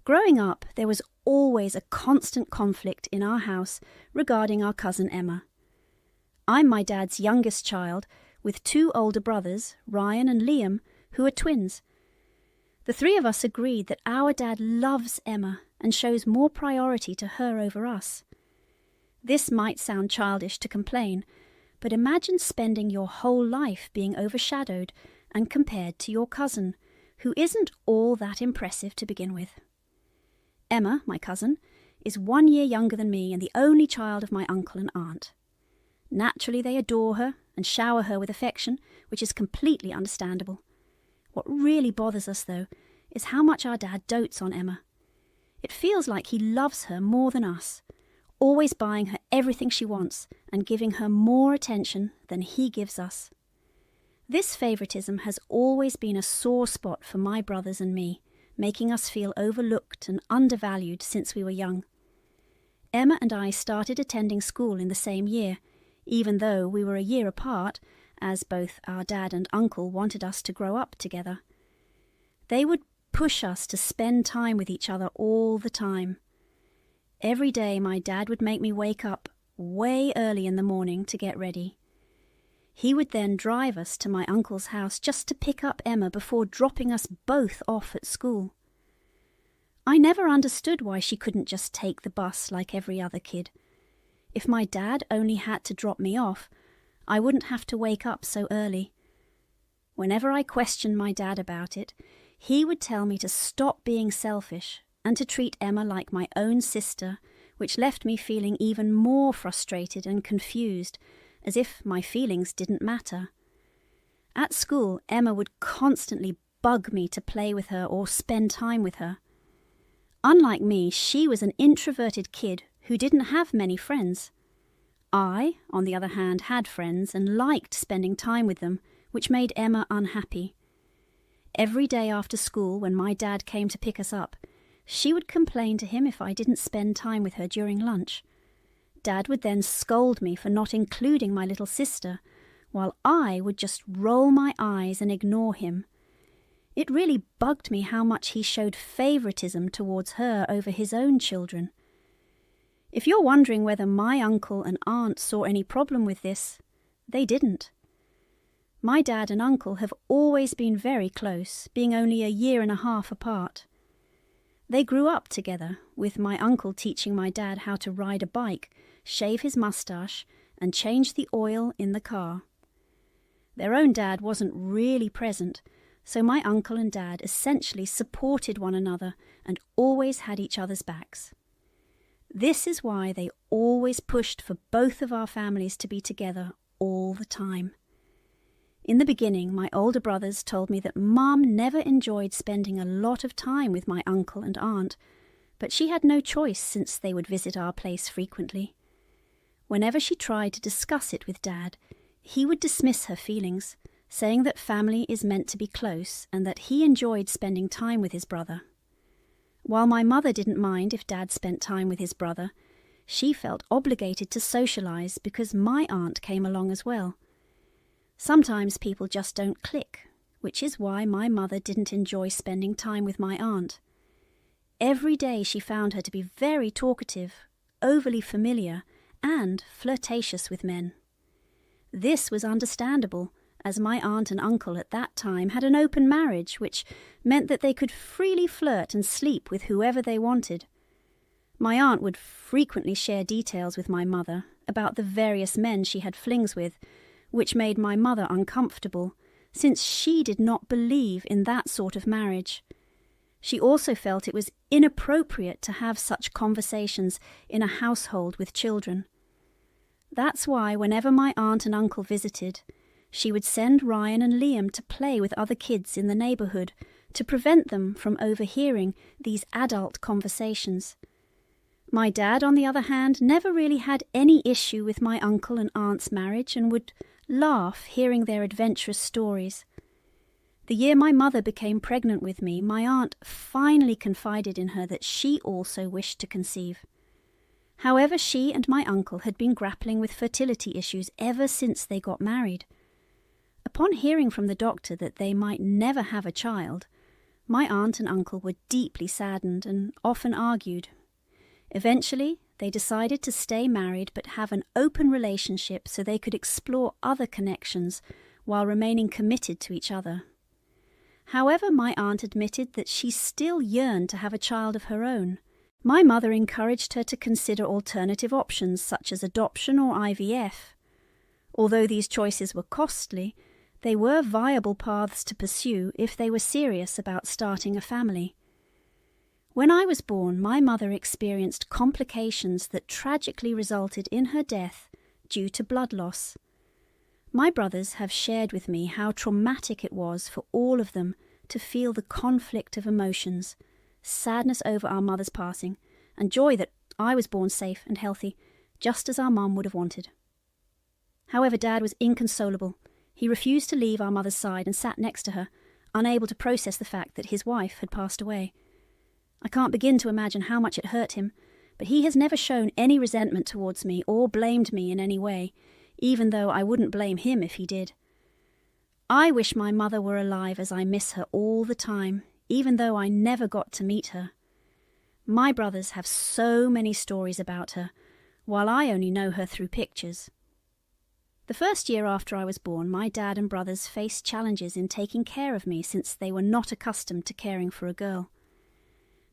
Growing up, there was always a constant conflict in our house regarding our cousin Emma. I'm my dad's youngest child, with 2 older brothers, Ryan and Liam, who are twins. The 3 of us agreed that our dad loves Emma and shows more priority to her over us. This might sound childish to complain, but imagine spending your whole life being overshadowed and compared to your cousin, who isn't all that impressive to begin with. Emma, my cousin, is 1 year younger than me and the only child of my uncle and aunt. Naturally, they adore her and shower her with affection, which is completely understandable. What really bothers us, though, is how much our dad dotes on Emma. It feels like he loves her more than us, always buying her everything she wants and giving her more attention than he gives us. This favoritism has always been a sore spot for my brothers and me, making us feel overlooked and undervalued since we were young. Emma and I started attending school in the same year, even though we were a year apart, as both our dad and uncle wanted us to grow up together. They would push us to spend time with each other all the time. Every day my dad would make me wake up way early in the morning to get ready. He would then drive us to my uncle's house just to pick up Emma before dropping us both off at school. I never understood why she couldn't just take the bus like every other kid. If my dad only had to drop me off, I wouldn't have to wake up so early. Whenever I questioned my dad about it, he would tell me to stop being selfish and to treat Emma like my own sister, which left me feeling even more frustrated and confused, as if my feelings didn't matter. At school, Emma would constantly bug me to play with her or spend time with her. Unlike me, she was an introverted kid who didn't have many friends. I, on the other hand, had friends and liked spending time with them, which made Emma unhappy. Every day after school, when my dad came to pick us up, she would complain to him if I didn't spend time with her during lunch. Dad would then scold me for not including my little sister, while I would just roll my eyes and ignore him. It really bugged me how much he showed favoritism towards her over his own children. If you're wondering whether my uncle and aunt saw any problem with this, they didn't. My dad and uncle have always been very close, being only a year and a half apart. They grew up together, with my uncle teaching my dad how to ride a bike, shave his mustache, and change the oil in the car. Their own dad wasn't really present, so my uncle and dad essentially supported one another and always had each other's backs. This is why they always pushed for both of our families to be together all the time. In the beginning, my older brothers told me that Mum never enjoyed spending a lot of time with my uncle and aunt, but she had no choice since they would visit our place frequently. Whenever she tried to discuss it with Dad, he would dismiss her feelings, saying that family is meant to be close and that he enjoyed spending time with his brother. While my mother didn't mind if Dad spent time with his brother, she felt obligated to socialize because my aunt came along as well. Sometimes people just don't click, which is why my mother didn't enjoy spending time with my aunt. Every day she found her to be very talkative, overly familiar, and flirtatious with men. This was understandable, as my aunt and uncle at that time had an open marriage, which meant that they could freely flirt and sleep with whoever they wanted. My aunt would frequently share details with my mother about the various men she had flings with, which made my mother uncomfortable, since she did not believe in that sort of marriage. She also felt it was inappropriate to have such conversations in a household with children. That's why whenever my aunt and uncle visited, she would send Ryan and Liam to play with other kids in the neighborhood to prevent them from overhearing these adult conversations. My dad, on the other hand, never really had any issue with my uncle and aunt's marriage and would laugh hearing their adventurous stories. The year my mother became pregnant with me, my aunt finally confided in her that she also wished to conceive. However, she and my uncle had been grappling with fertility issues ever since they got married. Upon hearing from the doctor that they might never have a child, My aunt and uncle were deeply saddened and often argued. Eventually, they decided to stay married but have an open relationship so they could explore other connections while remaining committed to each other. However, my aunt admitted that she still yearned to have a child of her own. My mother encouraged her to consider alternative options such as adoption or IVF. Although these choices were costly, they were viable paths to pursue if they were serious about starting a family. When I was born, my mother experienced complications that tragically resulted in her death due to blood loss. My brothers have shared with me how traumatic it was for all of them to feel the conflict of emotions, sadness over our mother's passing, and joy that I was born safe and healthy, just as our mum would have wanted. However, Dad was inconsolable. He refused to leave our mother's side and sat next to her, unable to process the fact that his wife had passed away. I can't begin to imagine how much it hurt him, but he has never shown any resentment towards me or blamed me in any way, even though I wouldn't blame him if he did. I wish my mother were alive, as I miss her all the time, even though I never got to meet her. My brothers have so many stories about her, while I only know her through pictures. The first year after I was born, my dad and brothers faced challenges in taking care of me since they were not accustomed to caring for a girl.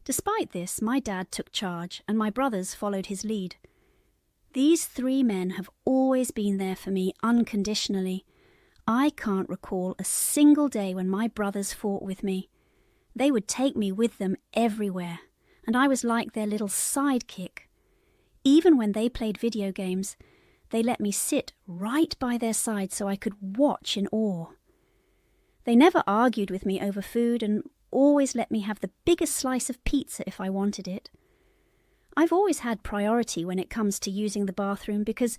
Despite this, my dad took charge and my brothers followed his lead. These three men have always been there for me unconditionally. I can't recall a single day when my brothers fought with me. They would take me with them everywhere, and I was like their little sidekick. Even when they played video games, they let me sit right by their side so I could watch in awe. They never argued with me over food and always let me have the biggest slice of pizza if I wanted it. I've always had priority when it comes to using the bathroom because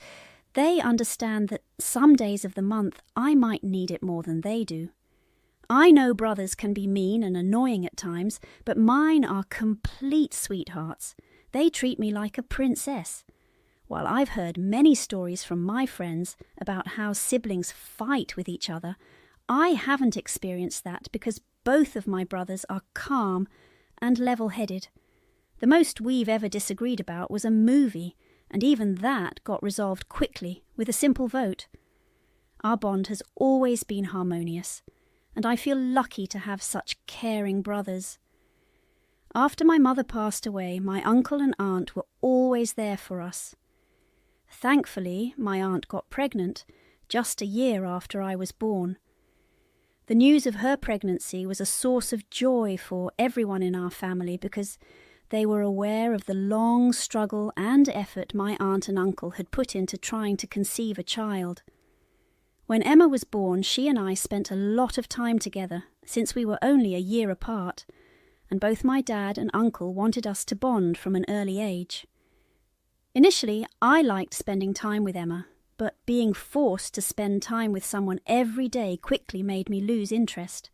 they understand that some days of the month I might need it more than they do. I know brothers can be mean and annoying at times, but mine are complete sweethearts. They treat me like a princess. While I've heard many stories from my friends about how siblings fight with each other, I haven't experienced that because both of my brothers are calm and level-headed. The most we've ever disagreed about was a movie, and even that got resolved quickly with a simple vote. Our bond has always been harmonious, and I feel lucky to have such caring brothers. After my mother passed away, my uncle and aunt were always there for us. Thankfully, my aunt got pregnant just a year after I was born. The news of her pregnancy was a source of joy for everyone in our family because they were aware of the long struggle and effort my aunt and uncle had put into trying to conceive a child. When Emma was born, she and I spent a lot of time together, since we were only a year apart, and both my dad and uncle wanted us to bond from an early age. Initially, I liked spending time with Emma, but being forced to spend time with someone every day quickly made me lose interest.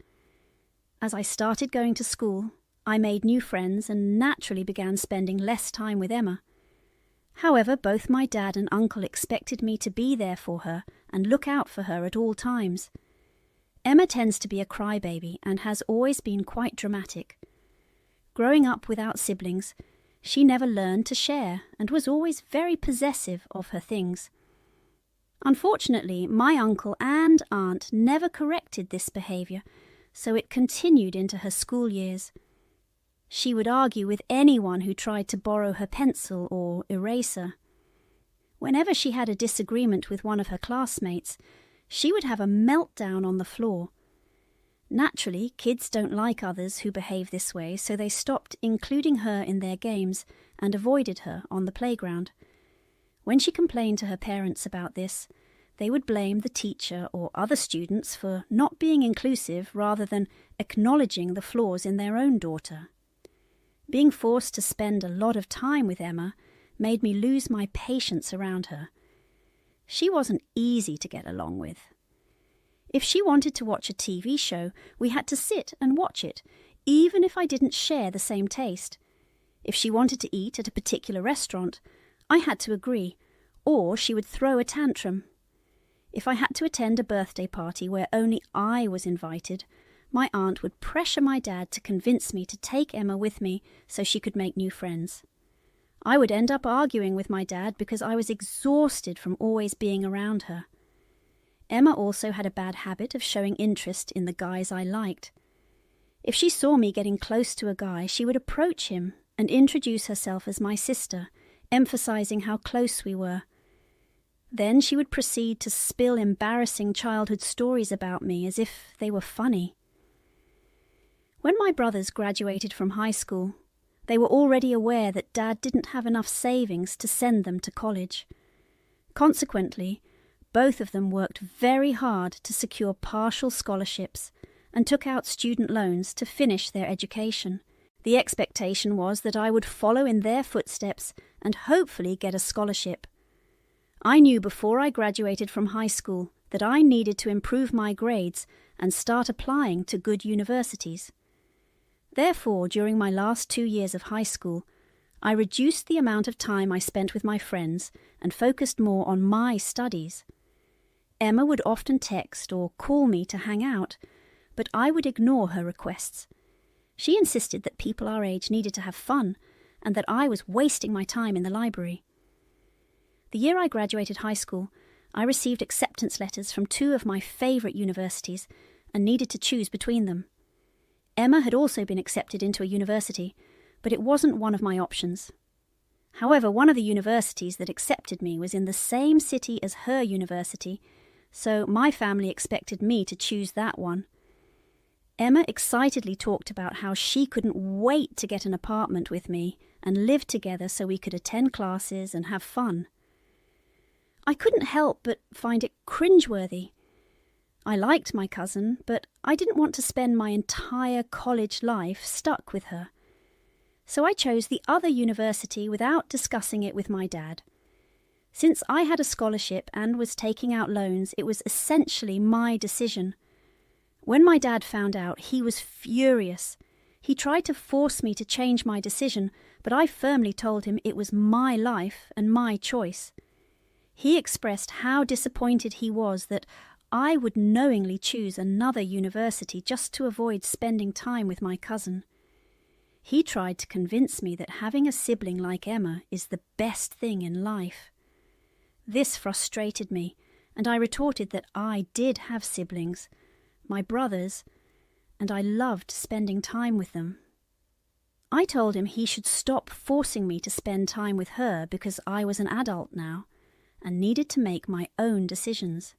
As I started going to school, I made new friends and naturally began spending less time with Emma. However, both my dad and uncle expected me to be there for her and look out for her at all times. Emma tends to be a crybaby and has always been quite dramatic. Growing up without siblings, she never learned to share and was always very possessive of her things. Unfortunately, my uncle and aunt never corrected this behaviour, so it continued into her school years. She would argue with anyone who tried to borrow her pencil or eraser. Whenever she had a disagreement with one of her classmates, she would have a meltdown on the floor. Naturally, kids don't like others who behave this way, so they stopped including her in their games and avoided her on the playground. When she complained to her parents about this, they would blame the teacher or other students for not being inclusive rather than acknowledging the flaws in their own daughter. Being forced to spend a lot of time with Emma made me lose my patience around her. She wasn't easy to get along with. If she wanted to watch a TV show, we had to sit and watch it, even if I didn't share the same taste. If she wanted to eat at a particular restaurant, I had to agree, or she would throw a tantrum. If I had to attend a birthday party where only I was invited, my aunt would pressure my dad to convince me to take Emma with me so she could make new friends. I would end up arguing with my dad because I was exhausted from always being around her. Emma also had a bad habit of showing interest in the guys I liked. If she saw me getting close to a guy, she would approach him and introduce herself as my sister, emphasizing how close we were. Then she would proceed to spill embarrassing childhood stories about me as if they were funny. When my brothers graduated from high school, they were already aware that Dad didn't have enough savings to send them to college. Consequently, both of them worked very hard to secure partial scholarships and took out student loans to finish their education. The expectation was that I would follow in their footsteps and hopefully get a scholarship. I knew before I graduated from high school that I needed to improve my grades and start applying to good universities. Therefore, during my last 2 years of high school, I reduced the amount of time I spent with my friends and focused more on my studies. Emma would often text or call me to hang out, but I would ignore her requests. She insisted that people our age needed to have fun and that I was wasting my time in the library. The year I graduated high school, I received acceptance letters from 2 of my favourite universities and needed to choose between them. Emma had also been accepted into a university, but it wasn't one of my options. However, one of the universities that accepted me was in the same city as her university, so my family expected me to choose that one. Emma excitedly talked about how she couldn't wait to get an apartment with me and live together so we could attend classes and have fun. I couldn't help but find it cringeworthy. I liked my cousin, but I didn't want to spend my entire college life stuck with her. So I chose the other university without discussing it with my dad. Since I had a scholarship and was taking out loans, it was essentially my decision. When my dad found out, he was furious. He tried to force me to change my decision, but I firmly told him it was my life and my choice. He expressed how disappointed he was that I would knowingly choose another university just to avoid spending time with my cousin. He tried to convince me that having a sibling like Emma is the best thing in life. This frustrated me, and I retorted that I did have siblings, my brothers, and I loved spending time with them. I told him he should stop forcing me to spend time with her because I was an adult now and needed to make my own decisions.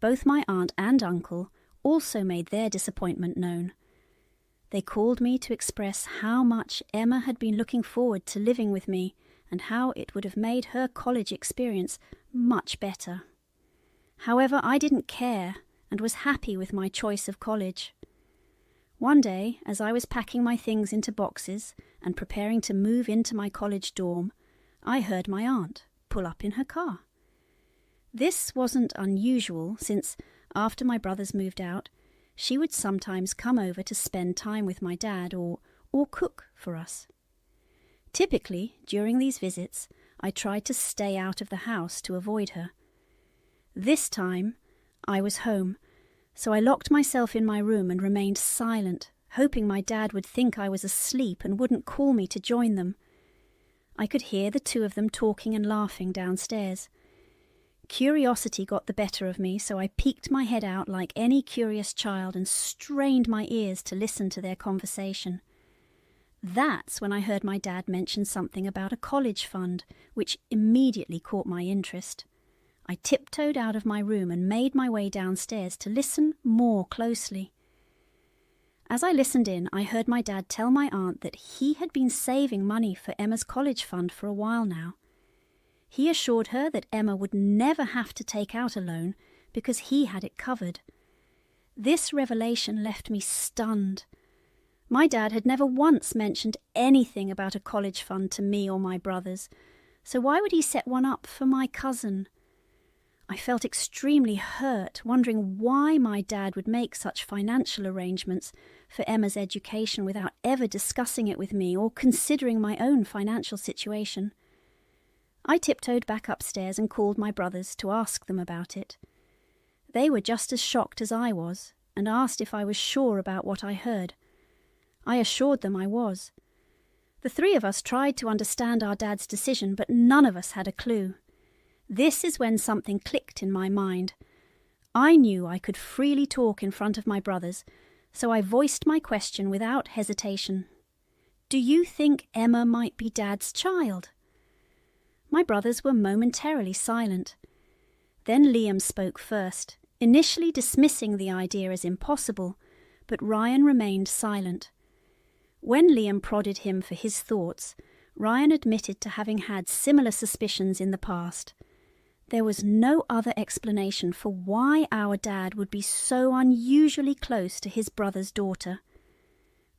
Both my aunt and uncle also made their disappointment known. They called me to express how much Emma had been looking forward to living with me and how it would have made her college experience much better. However, I didn't care and was happy with my choice of college. One day, as I was packing my things into boxes and preparing to move into my college dorm, I heard my aunt pull up in her car. This wasn't unusual since, after my brothers moved out, she would sometimes come over to spend time with my dad or cook for us. Typically, during these visits, I tried to stay out of the house to avoid her. This time, I was home, so I locked myself in my room and remained silent, hoping my dad would think I was asleep and wouldn't call me to join them. I could hear the 2 of them talking and laughing downstairs. Curiosity got the better of me, so I peeked my head out like any curious child and strained my ears to listen to their conversation. That's when I heard my dad mention something about a college fund, which immediately caught my interest. I tiptoed out of my room and made my way downstairs to listen more closely. As I listened in, I heard my dad tell my aunt that he had been saving money for Emma's college fund for a while now. He assured her that Emma would never have to take out a loan because he had it covered. This revelation left me stunned. My dad had never once mentioned anything about a college fund to me or my brothers, so why would he set one up for my cousin? I felt extremely hurt, wondering why my dad would make such financial arrangements for Emma's education without ever discussing it with me or considering my own financial situation. I tiptoed back upstairs and called my brothers to ask them about it. They were just as shocked as I was, and asked if I was sure about what I heard. I assured them I was. The three of us tried to understand our dad's decision, but none of us had a clue. This is when something clicked in my mind. I knew I could freely talk in front of my brothers, so I voiced my question without hesitation. Do you think Emma might be Dad's child? My brothers were momentarily silent. Then Liam spoke first, initially dismissing the idea as impossible, but Ryan remained silent. When Liam prodded him for his thoughts, Ryan admitted to having had similar suspicions in the past. There was no other explanation for why our dad would be so unusually close to his brother's daughter.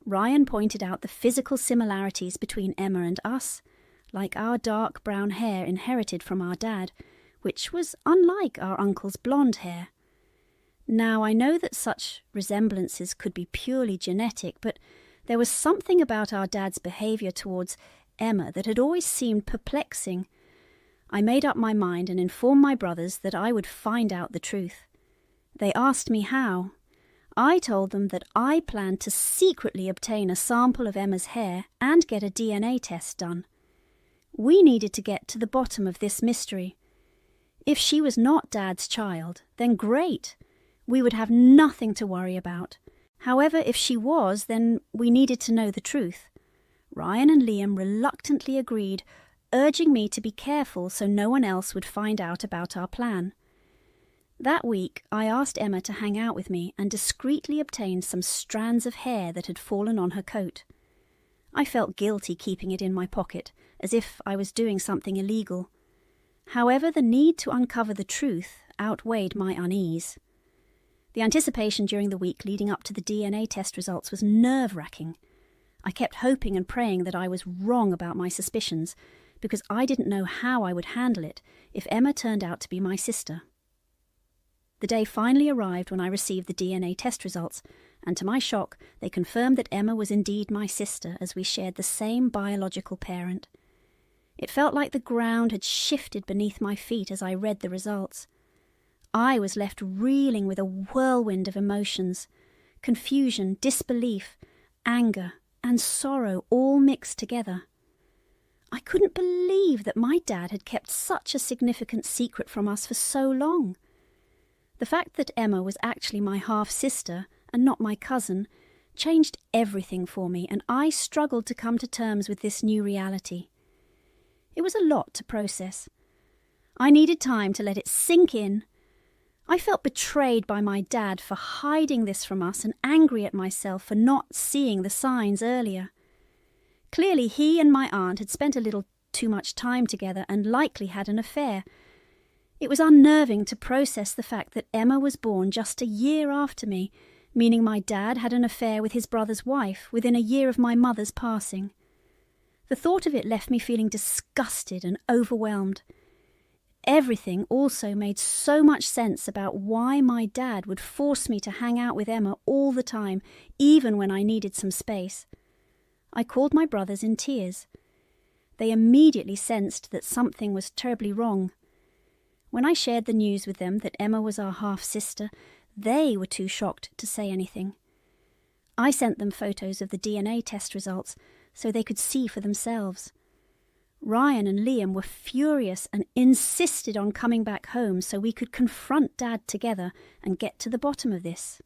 Ryan pointed out the physical similarities between Emma and us, like our dark brown hair inherited from our dad, which was unlike our uncle's blonde hair. Now, I know that such resemblances could be purely genetic, but there was something about our dad's behaviour towards Emma that had always seemed perplexing. I made up my mind and informed my brothers that I would find out the truth. They asked me how. I told them that I planned to secretly obtain a sample of Emma's hair and get a DNA test done. We needed to get to the bottom of this mystery. If she was not Dad's child, then great. We would have nothing to worry about. However, if she was, then we needed to know the truth. Ryan and Liam reluctantly agreed, urging me to be careful so no one else would find out about our plan. That week, I asked Emma to hang out with me and discreetly obtained some strands of hair that had fallen on her coat. I felt guilty keeping it in my pocket, as if I was doing something illegal. However, the need to uncover the truth outweighed my unease. The anticipation during the week leading up to the DNA test results was nerve-wracking. I kept hoping and praying that I was wrong about my suspicions, because I didn't know how I would handle it if Emma turned out to be my sister. The day finally arrived when I received the DNA test results, and to my shock, they confirmed that Emma was indeed my sister, as we shared the same biological parent. It felt like the ground had shifted beneath my feet as I read the results. I was left reeling with a whirlwind of emotions, confusion, disbelief, anger, and sorrow all mixed together. I couldn't believe that my dad had kept such a significant secret from us for so long. The fact that Emma was actually my half-sister and not my cousin changed everything for me, and I struggled to come to terms with this new reality. It was a lot to process. I needed time to let it sink in. I felt betrayed by my dad for hiding this from us and angry at myself for not seeing the signs earlier. Clearly, he and my aunt had spent a little too much time together and likely had an affair. It was unnerving to process the fact that Emma was born just a year after me, meaning my dad had an affair with his brother's wife within a year of my mother's passing. The thought of it left me feeling disgusted and overwhelmed. Everything also made so much sense about why my dad would force me to hang out with Emma all the time, even when I needed some space. I called my brothers in tears. They immediately sensed that something was terribly wrong. When I shared the news with them that Emma was our half-sister, they were too shocked to say anything. I sent them photos of the DNA test results so they could see for themselves. Ryan and Liam were furious and insisted on coming back home so we could confront Dad together and get to the bottom of this.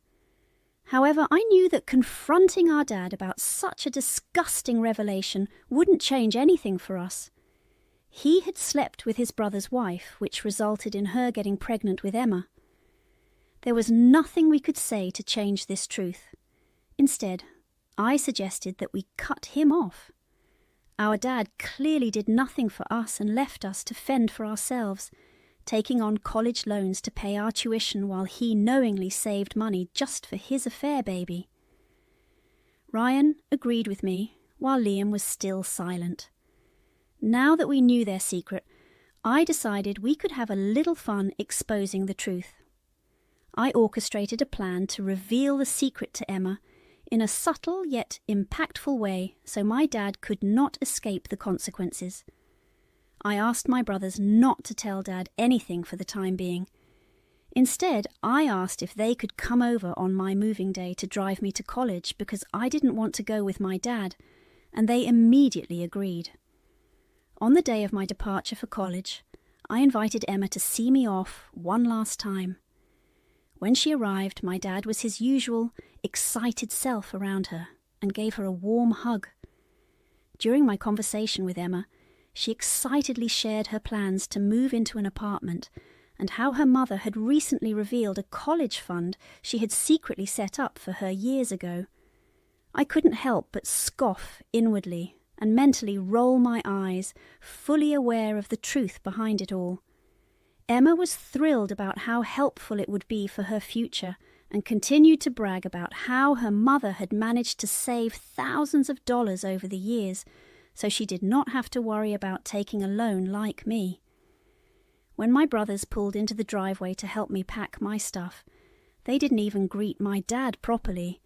However, I knew that confronting our dad about such a disgusting revelation wouldn't change anything for us. He had slept with his brother's wife, which resulted in her getting pregnant with Emma. There was nothing we could say to change this truth. Instead, I suggested that we cut him off. Our dad clearly did nothing for us and left us to fend for ourselves, taking on college loans to pay our tuition while he knowingly saved money just for his affair baby. Ryan agreed with me, while Liam was still silent. Now that we knew their secret, I decided we could have a little fun exposing the truth. I orchestrated a plan to reveal the secret to Emma in a subtle yet impactful way so my dad could not escape the consequences. I asked my brothers not to tell Dad anything for the time being. Instead, I asked if they could come over on my moving day to drive me to college because I didn't want to go with my dad, and they immediately agreed. On the day of my departure for college, I invited Emma to see me off one last time. When she arrived, my dad was his usual, excited self around her and gave her a warm hug. During my conversation with Emma, she excitedly shared her plans to move into an apartment and how her mother had recently revealed a college fund she had secretly set up for her years ago. I couldn't help but scoff inwardly and mentally roll my eyes, fully aware of the truth behind it all. Emma was thrilled about how helpful it would be for her future and continued to brag about how her mother had managed to save thousands of dollars over the years, so she did not have to worry about taking a loan like me. When my brothers pulled into the driveway to help me pack my stuff, they didn't even greet my dad properly.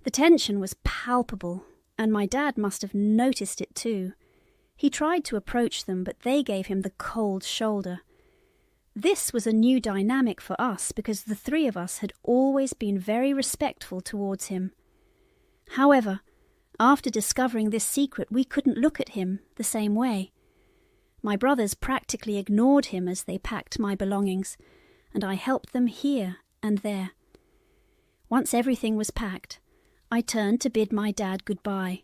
The tension was palpable, and my dad must have noticed it too. He tried to approach them, but they gave him the cold shoulder. This was a new dynamic for us because the three of us had always been very respectful towards him. However, after discovering this secret, we couldn't look at him the same way. My brothers practically ignored him as they packed my belongings, and I helped them here and there. Once everything was packed, I turned to bid my dad goodbye.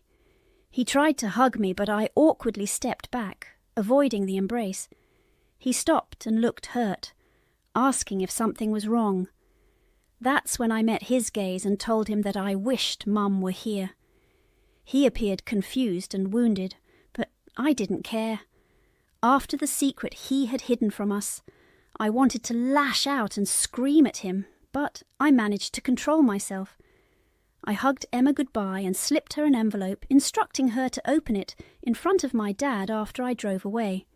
He tried to hug me, but I awkwardly stepped back, avoiding the embrace. He stopped and looked hurt, asking if something was wrong. That's when I met his gaze and told him that I wished Mum were here. He appeared confused and wounded, but I didn't care. After the secret he had hidden from us, I wanted to lash out and scream at him, but I managed to control myself. I hugged Emma goodbye and slipped her an envelope, instructing her to open it in front of my dad after I drove away.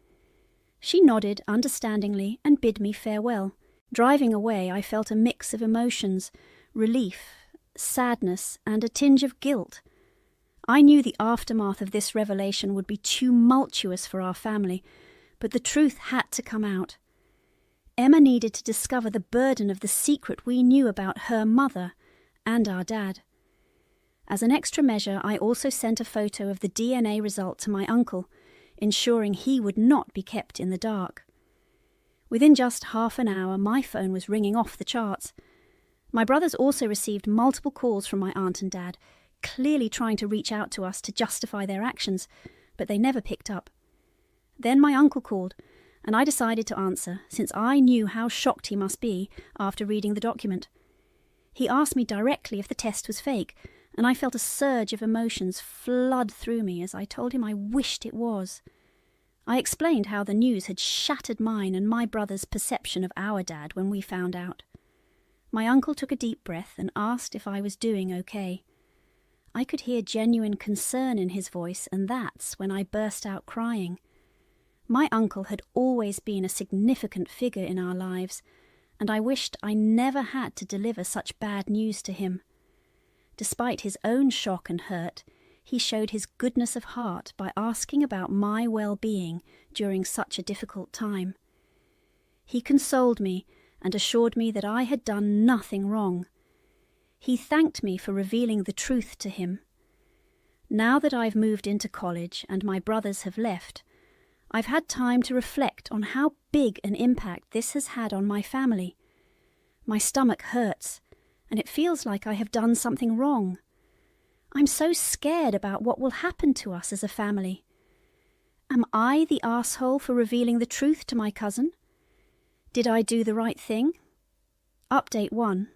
She nodded understandingly and bid me farewell. Driving away, I felt a mix of emotions, relief, sadness, and a tinge of guilt. I knew the aftermath of this revelation would be tumultuous for our family, but the truth had to come out. Emma needed to discover the burden of the secret we knew about her mother and our dad. As an extra measure, I also sent a photo of the DNA result to my uncle, ensuring he would not be kept in the dark. Within just half an hour, my phone was ringing off the charts. My brothers also received multiple calls from my aunt and dad, clearly trying to reach out to us to justify their actions, but they never picked up. Then my uncle called, and I decided to answer, since I knew how shocked he must be after reading the document. He asked me directly if the test was fake, and I felt a surge of emotions flood through me as I told him I wished it was. I explained how the news had shattered mine and my brother's perception of our dad when we found out. My uncle took a deep breath and asked if I was doing okay. I could hear genuine concern in his voice, and that's when I burst out crying. My uncle had always been a significant figure in our lives, and I wished I never had to deliver such bad news to him. Despite his own shock and hurt, he showed his goodness of heart by asking about my well-being during such a difficult time. He consoled me and assured me that I had done nothing wrong. He thanked me for revealing the truth to him. Now that I've moved into college and my brothers have left, I've had time to reflect on how big an impact this has had on my family. My stomach hurts, and it feels like I have done something wrong. I'm so scared about what will happen to us as a family. Am I the asshole for revealing the truth to my cousin? Did I do the right thing? Update 1.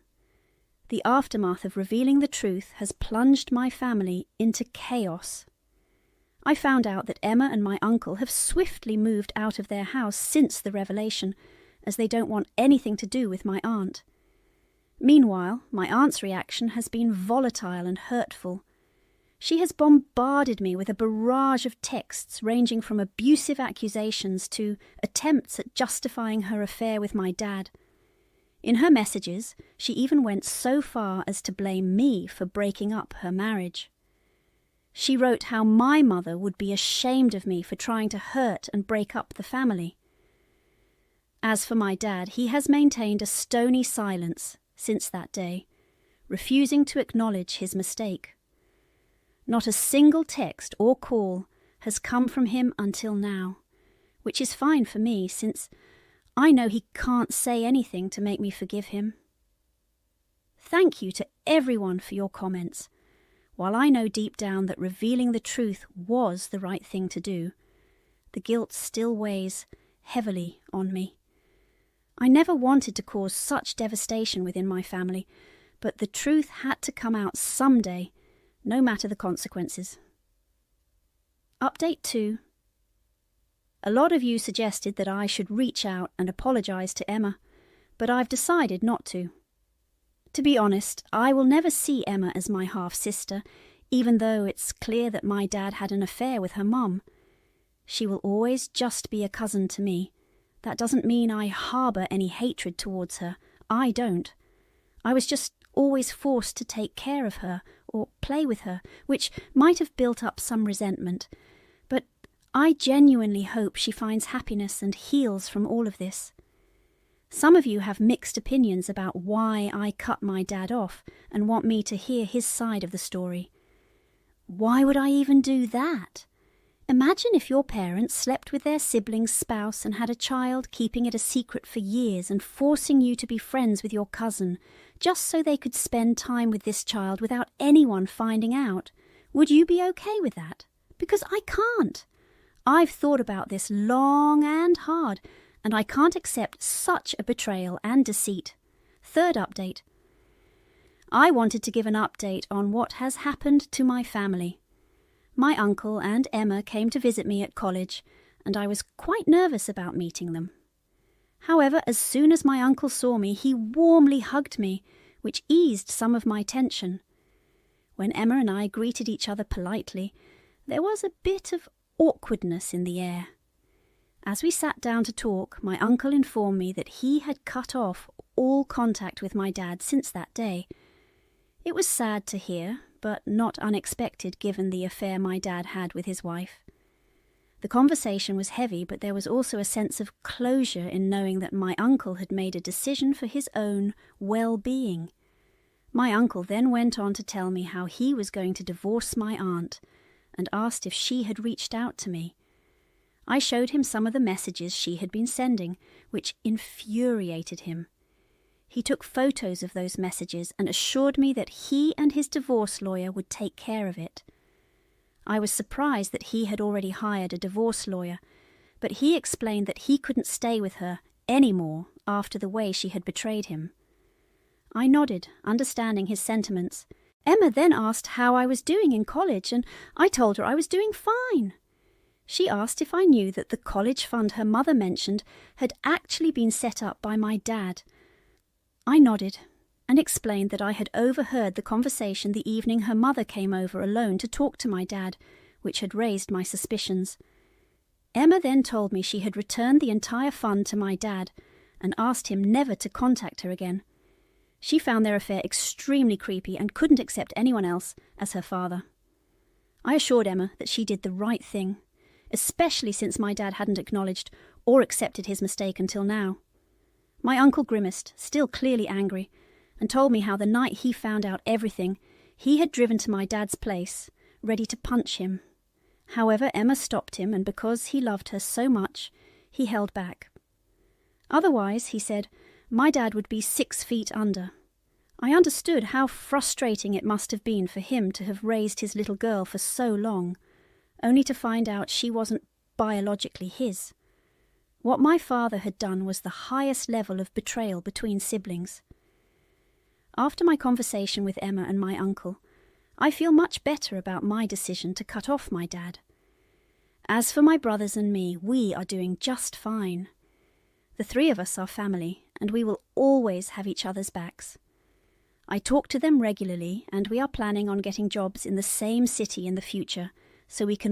The aftermath of revealing the truth has plunged my family into chaos. I found out that Emma and my uncle have swiftly moved out of their house since the revelation, as they don't want anything to do with my aunt. Meanwhile, my aunt's reaction has been volatile and hurtful. She has bombarded me with a barrage of texts ranging from abusive accusations to attempts at justifying her affair with my dad. In her messages, she even went so far as to blame me for breaking up her marriage. She wrote how my mother would be ashamed of me for trying to hurt and break up the family. As for my dad, he has maintained a stony silence since that day, refusing to acknowledge his mistake. Not a single text or call has come from him until now, which is fine for me since I know he can't say anything to make me forgive him. Thank you to everyone for your comments. While I know deep down that revealing the truth was the right thing to do, the guilt still weighs heavily on me. I never wanted to cause such devastation within my family, but the truth had to come out someday, no matter the consequences. Update 2. A lot of you suggested that I should reach out and apologise to Emma, but I've decided not to. To be honest, I will never see Emma as my half-sister, even though it's clear that my dad had an affair with her mum. She will always just be a cousin to me. That doesn't mean I harbour any hatred towards her. I don't. I was just always forced to take care of her or play with her, which might have built up some resentment. But I genuinely hope she finds happiness and heals from all of this. Some of you have mixed opinions about why I cut my dad off and want me to hear his side of the story. Why would I even do that? Imagine if your parents slept with their sibling's spouse and had a child, keeping it a secret for years and forcing you to be friends with your cousin, just so they could spend time with this child without anyone finding out. Would you be okay with that? Because I can't. I've thought about this long and hard, and I can't accept such a betrayal and deceit. Third update. I wanted to give an update on what has happened to my family. My uncle and Emma came to visit me at college, and I was quite nervous about meeting them. However, as soon as my uncle saw me, he warmly hugged me, which eased some of my tension. When Emma and I greeted each other politely, there was a bit of awkwardness in the air. As we sat down to talk, my uncle informed me that he had cut off all contact with my dad since that day. It was sad to hear, but not unexpected given the affair my dad had with his wife. The conversation was heavy, but there was also a sense of closure in knowing that my uncle had made a decision for his own well-being. My uncle then went on to tell me how he was going to divorce my aunt, and asked if she had reached out to me. I showed him some of the messages she had been sending, which infuriated him. He took photos of those messages and assured me that he and his divorce lawyer would take care of it. I was surprised that he had already hired a divorce lawyer, but he explained that he couldn't stay with her anymore after the way she had betrayed him. I nodded, understanding his sentiments. Emma then asked how I was doing in college, and I told her I was doing fine. She asked if I knew that the college fund her mother mentioned had actually been set up by my dad. I nodded and explained that I had overheard the conversation the evening her mother came over alone to talk to my dad, which had raised my suspicions. Emma then told me she had returned the entire fund to my dad and asked him never to contact her again. She found their affair extremely creepy and couldn't accept anyone else as her father. I assured Emma that she did the right thing, especially since my dad hadn't acknowledged or accepted his mistake until now. My uncle grimaced, still clearly angry, and told me how the night he found out everything, he had driven to my dad's place, ready to punch him. However, Emma stopped him, and because he loved her so much, he held back. Otherwise, he said, my dad would be 6 feet under. I understood how frustrating it must have been for him to have raised his little girl for so long, only to find out she wasn't biologically his. What my father had done was the highest level of betrayal between siblings. After my conversation with Emma and my uncle, I feel much better about my decision to cut off my dad. As for my brothers and me, we are doing just fine. The 3 of us are family, and we will always have each other's backs. I talk to them regularly, and we are planning on getting jobs in the same city in the future, so we can